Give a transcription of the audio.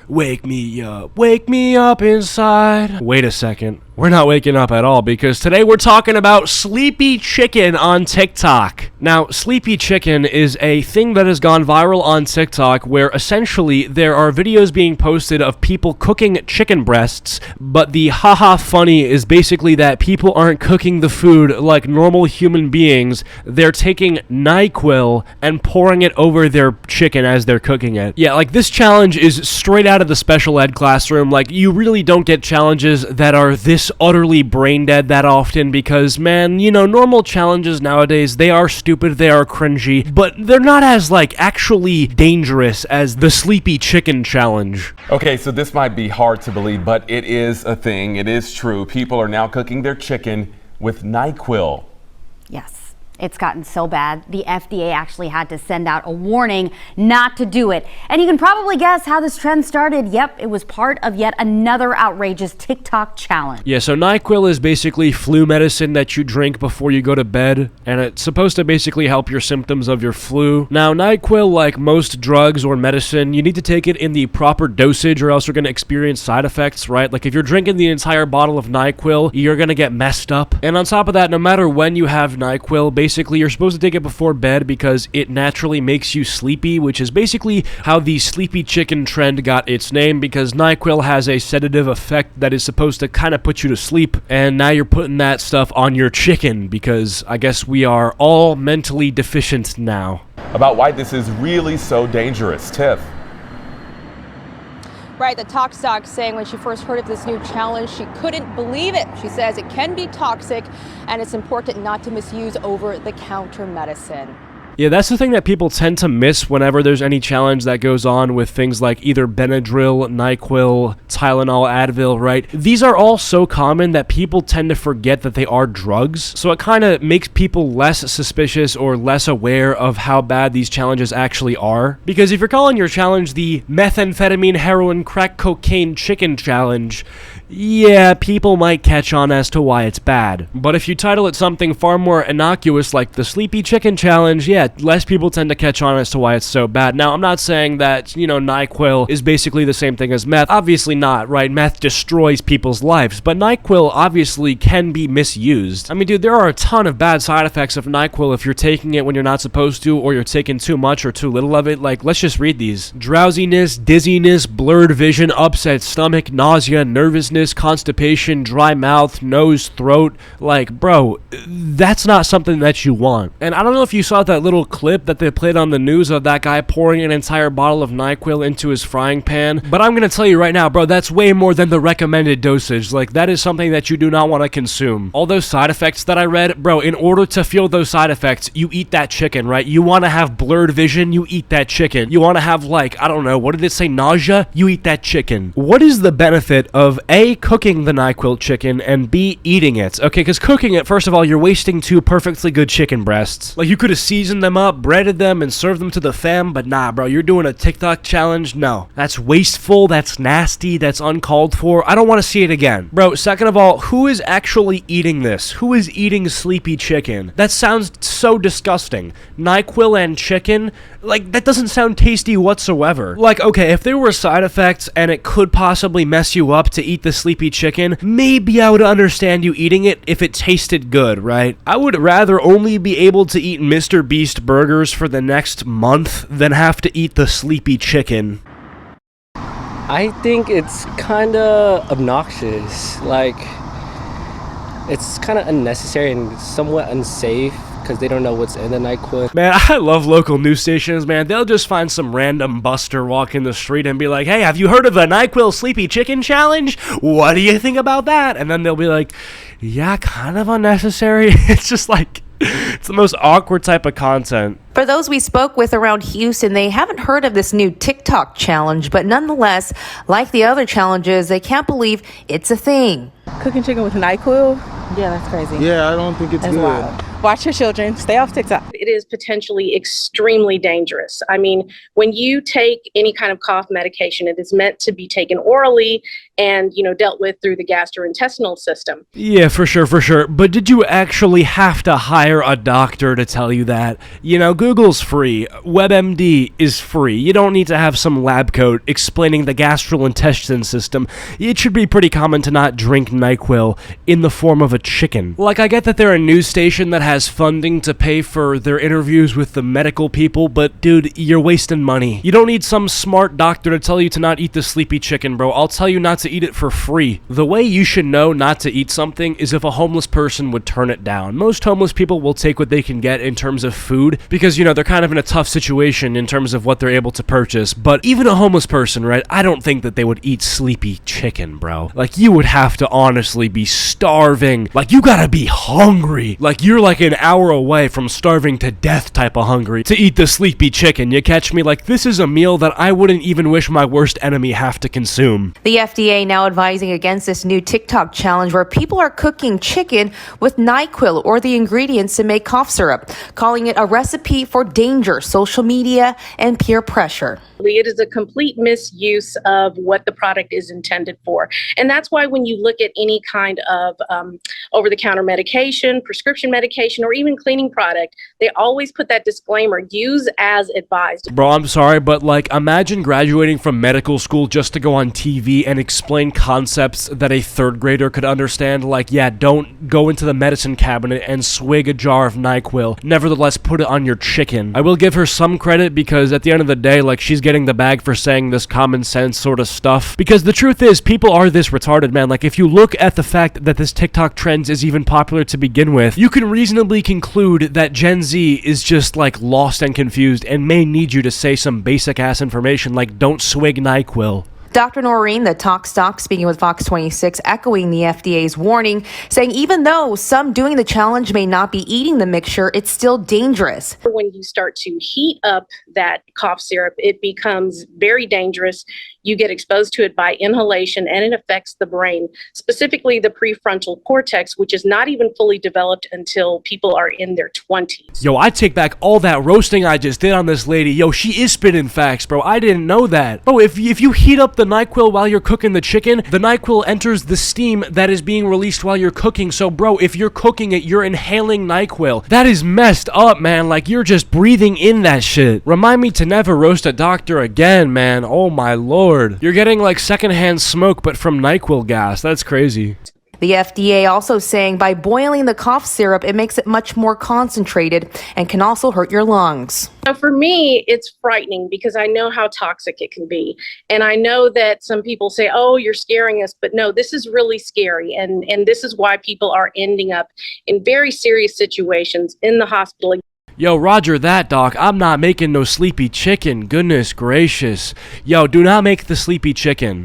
Wake me up inside. Wait a second. We're not waking up at all because today we're talking about sleepy chicken on TikTok. Now, sleepy chicken is a thing that has gone viral on TikTok where essentially there are videos being posted of people cooking chicken breasts, but the haha funny is basically that people aren't cooking the food like normal human beings. They're taking NyQuil and pouring it over their chicken as they're cooking it. Yeah, like this challenge is straight out of the special ed classroom. Like, you really don't get challenges that are this utterly brain dead that often because, man, you know, normal challenges nowadays, they are stupid, they are cringy, but they're not as, like, actually dangerous as the sleepy chicken challenge. Okay, so this might be hard to believe, but it is a thing. It is true. People are now cooking their chicken with NyQuil. Yes. It's gotten so bad, the FDA actually had to send out a warning not to do it. And you can probably guess how this trend started. Yep, it was part of yet another outrageous TikTok challenge. Yeah, so NyQuil is basically flu medicine that you drink before you go to bed, and it's supposed to basically help your symptoms of your flu. Now, NyQuil, like most drugs or medicine, you need to take it in the proper dosage or else you're going to experience side effects, right? Like if you're drinking the entire bottle of NyQuil, you're going to get messed up. And on top of that, no matter when you have NyQuil, basically you're supposed to take it before bed because it naturally makes you sleepy, which is basically how the sleepy chicken trend got its name, because NyQuil has a sedative effect that is supposed to kind of put you to sleep, and now you're putting that stuff on your chicken because I guess we are all mentally deficient now. About why this is really so dangerous. Tiff. Right, the Talk Stock saying when she first heard of this new challenge, she couldn't believe it. She says it can be toxic and it's important not to misuse over-the-counter medicine. Yeah, that's the thing that people tend to miss whenever there's any challenge that goes on with things like either Benadryl, NyQuil, Tylenol, Advil, right? These are all so common that people tend to forget that they are drugs, so it kind of makes people less suspicious or less aware of how bad these challenges actually are. Because if you're calling your challenge the methamphetamine, heroin, crack cocaine chicken challenge, yeah, people might catch on as to why it's bad. But if you title it something far more innocuous like the sleepy chicken challenge, yeah, less people tend to catch on as to why it's so bad. Now, I'm not saying that, you know, NyQuil is basically the same thing as meth. Obviously not, right? Meth destroys people's lives, but NyQuil obviously can be misused. I mean, dude, there are a ton of bad side effects of NyQuil if you're taking it when you're not supposed to, or you're taking too much or too little of it. Like, let's just read these. Drowsiness, dizziness, blurred vision, upset stomach, nausea, nervousness, constipation, dry mouth, nose, throat. Like, bro, that's not something that you want. And I don't know if you saw that little clip that they played on the news of that guy pouring an entire bottle of NyQuil into his frying pan, but I'm gonna tell you right now, bro, that's way more than the recommended dosage. Like, that is something that you do not want to consume. All those side effects that I read, bro, in order to feel those side effects, you eat that chicken, right? You want to have blurred vision, you eat that chicken. You want to have, like, I don't know, what did it say, nausea? You eat that chicken. What is the benefit of A, cooking the NyQuil chicken, and B, eating it? Okay, because cooking it, first of all, you're wasting two perfectly good chicken breasts. Like, you could have seasoned them up, breaded them, and served them to the fam, but nah, bro, you're doing a TikTok challenge? No. That's wasteful, that's nasty, that's uncalled for. I don't want to see it again. Bro, second of all, who is actually eating this? Who is eating sleepy chicken? That sounds so disgusting. NyQuil and chicken? Like, that doesn't sound tasty whatsoever. Like, okay, if there were side effects and it could possibly mess you up to eat the sleepy chicken, maybe I would understand you eating it if it tasted good, right? I would rather only be able to eat Mr. Beast burgers for the next month than have to eat the sleepy chicken. I think it's kind of obnoxious. Like, it's kind of unnecessary and somewhat unsafe because they don't know what's in the NyQuil. Man, I love local news stations, man. They'll just find some random buster walking the street and be like, hey, have you heard of the NyQuil Sleepy Chicken Challenge? What do you think about that? And then they'll be like, yeah, kind of unnecessary. It's just like, it's the most awkward type of content. For those we spoke with around Houston, they haven't heard of this new TikTok challenge, but nonetheless, like the other challenges, they can't believe it's a thing. Cooking chicken with NyQuil? Yeah, that's crazy. Yeah, I don't think it's that's good. Wild. watch your children, stay off TikTok. It is potentially extremely dangerous. I mean, when you take any kind of cough medication, it is meant to be taken orally and, dealt with through the gastrointestinal system. Yeah, for sure. But did you actually have to hire a doctor to tell you that? Google's free. WebMD is free. You don't need to have some lab coat explaining the gastrointestinal system. It should be pretty common to not drink NyQuil in the form of a chicken. Like, I get that they're a news station that has funding to pay for their interviews with the medical people, but dude, you're wasting money. You don't need some smart doctor to tell you to not eat the sleepy chicken, bro. I'll tell you not to eat it for free. The way you should know not to eat something is if a homeless person would turn it down. Most homeless people will take what they can get in terms of food because, they're kind of in a tough situation in terms of what they're able to purchase. But even a homeless person, right, I don't think that they would eat sleepy chicken, bro. Like, you would have to honestly be starving. Like, you gotta be hungry. Like, you're like an hour away from starving to death type of hungry to eat the sleepy chicken. You catch me? Like, this is a meal that I wouldn't even wish my worst enemy have to consume. The FDA now advising against this new TikTok challenge where people are cooking chicken with NyQuil or the ingredients to make cough syrup, calling it a recipe for danger, social media, and peer pressure. It is a complete misuse of what the product is intended for. And that's why when you look at any kind of over-the-counter medication, prescription medication, or even cleaning product, they always put that disclaimer, use as advised. Bro, I'm sorry, but like, imagine graduating from medical school just to go on TV and explain concepts that a third grader could understand. Like, yeah, don't go into the medicine cabinet and swig a jar of NyQuil. Nevertheless, put it on your chicken. I will give her some credit because at the end of the day, like, she's getting the bag for saying this common sense sort of stuff. Because the truth is, people are this retarded, man. Like, if you look at the fact that this TikTok trend is even popular to begin with, you can reasonably conclude that Gen Z is just, like, lost and confused and may need you to say some basic-ass information like, don't swig NyQuil. Dr. Noreen, the talk stock, speaking with Fox 26, echoing the FDA's warning, saying even though some doing the challenge may not be eating the mixture, it's still dangerous. When you start to heat up that cough syrup, it becomes very dangerous. You get exposed to it by inhalation, and it affects the brain, specifically the prefrontal cortex, which is not even fully developed until people are in their 20s. Yo, I take back all that roasting I just did on this lady. Yo, she is spitting facts, bro. I didn't know that. Bro, if you heat up the NyQuil while you're cooking the chicken, the NyQuil enters the steam that is being released while you're cooking. So, bro, if you're cooking it, you're inhaling NyQuil. That is messed up, man. Like, you're just breathing in that shit. Remind me to never roast a doctor again, man. Oh, my lord. You're getting like secondhand smoke, but from NyQuil gas. That's crazy. The FDA also saying by boiling the cough syrup, it makes it much more concentrated and can also hurt your lungs. So for me, it's frightening because I know how toxic it can be. And I know that some people say, oh, you're scaring us. But no, this is really scary. And this is why people are ending up in very serious situations in the hospital. Yo, roger that, doc. I'm not making no sleepy chicken. Goodness gracious. Yo, do not make the sleepy chicken.